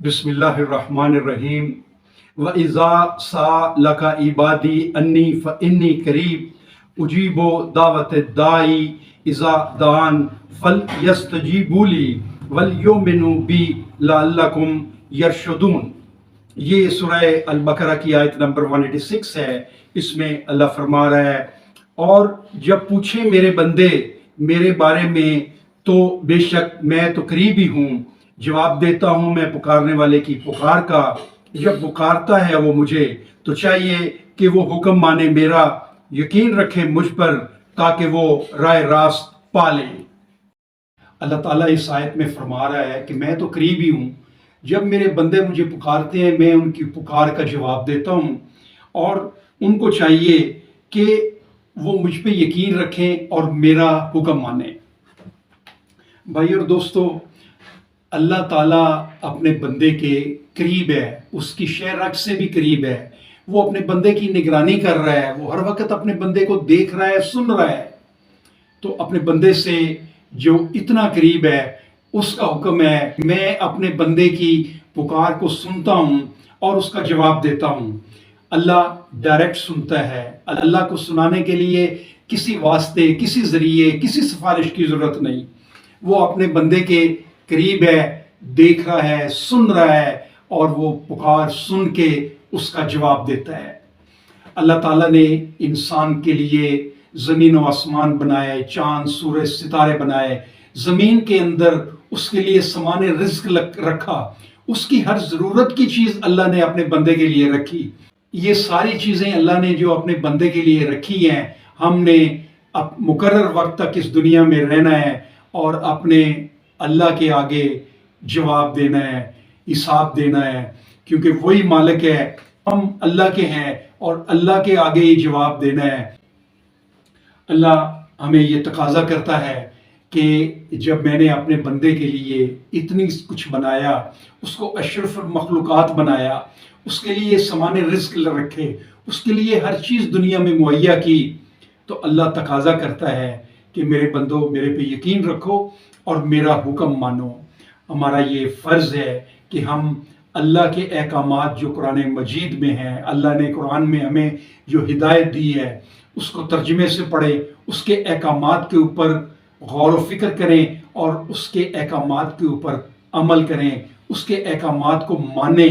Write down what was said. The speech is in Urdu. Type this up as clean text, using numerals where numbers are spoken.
بسم اللہ الرحمن الرحیم وَإِذَا سَأَلَكَ عِبَادِي أَنِّي فَإِنِّي قَرِيبٌ أُجِيبُ دَعْوَةَ الدَّاعِ إِذَا دَعَانِ فَلْيَسْتَجِیبُوا لِی وَلْیُؤْمِنُوا بِی لَعَلَّکُمْ یرشدون۔ یہ سورہ البقرہ کی آیت نمبر 186 ہے۔ اس میں اللہ فرما رہا ہے، اور جب پوچھیں میرے بندے میرے بارے میں تو بے شک میں تو قریبی ہوں، جواب دیتا ہوں میں پکارنے والے کی پکار کا۔ جب پکارتا ہے وہ مجھے تو چاہیے کہ وہ حکم مانے میرا، یقین رکھے مجھ پر تاکہ وہ راہ راست پا لیں۔ اللہ تعالیٰ اس آیت میں فرما رہا ہے کہ میں تو قریبی ہوں، جب میرے بندے مجھے پکارتے ہیں میں ان کی پکار کا جواب دیتا ہوں، اور ان کو چاہیے کہ وہ مجھ پہ یقین رکھیں اور میرا حکم مانیں۔ بھائی اور دوستو، اللہ تعالیٰ اپنے بندے کے قریب ہے، اس کی شہرک سے بھی قریب ہے۔ وہ اپنے بندے کی نگرانی کر رہا ہے، وہ ہر وقت اپنے بندے کو دیکھ رہا ہے، سن رہا ہے۔ تو اپنے بندے سے جو اتنا قریب ہے، اس کا حکم ہے میں اپنے بندے کی پکار کو سنتا ہوں اور اس کا جواب دیتا ہوں۔ اللہ ڈائریکٹ سنتا ہے۔ اللہ کو سنانے کے لیے کسی واسطے، کسی ذریعے، کسی سفارش کی ضرورت نہیں۔ وہ اپنے بندے کے قریب ہے، دیکھ رہا ہے، سن رہا ہے، اور وہ پکار سن کے اس کا جواب دیتا ہے۔ اللہ تعالیٰ نے انسان کے لیے زمین و آسمان بنائے، چاند سورج ستارے بنائے، زمین کے اندر اس کے لیے سامان رزق رکھا، اس کی ہر ضرورت کی چیز اللہ نے اپنے بندے کے لیے رکھی۔ یہ ساری چیزیں اللہ نے جو اپنے بندے کے لیے رکھی ہیں، ہم نے مقرر وقت تک اس دنیا میں رہنا ہے اور اپنے اللہ کے آگے جواب دینا ہے، حساب دینا ہے، کیونکہ وہی مالک ہے، ہم اللہ کے ہیں اور اللہ کے آگے ہی جواب دینا ہے۔ اللہ ہمیں یہ تقاضا کرتا ہے کہ جب میں نے اپنے بندے کے لیے اتنی کچھ بنایا، اس کو اشرف المخلوقات بنایا، اس کے لیے سامان رزق رکھے، اس کے لیے ہر چیز دنیا میں مہیا کی، تو اللہ تقاضا کرتا ہے کہ میرے بندو میرے پہ یقین رکھو اور میرا حکم مانو۔ ہمارا یہ فرض ہے کہ ہم اللہ کے احکامات جو قرآن مجید میں ہیں، اللہ نے قرآن میں ہمیں جو ہدایت دی ہے، اس کو ترجمے سے پڑھیں، اس کے احکامات کے اوپر غور و فکر کریں اور اس کے احکامات کے اوپر عمل کریں، اس کے احکامات کو مانیں۔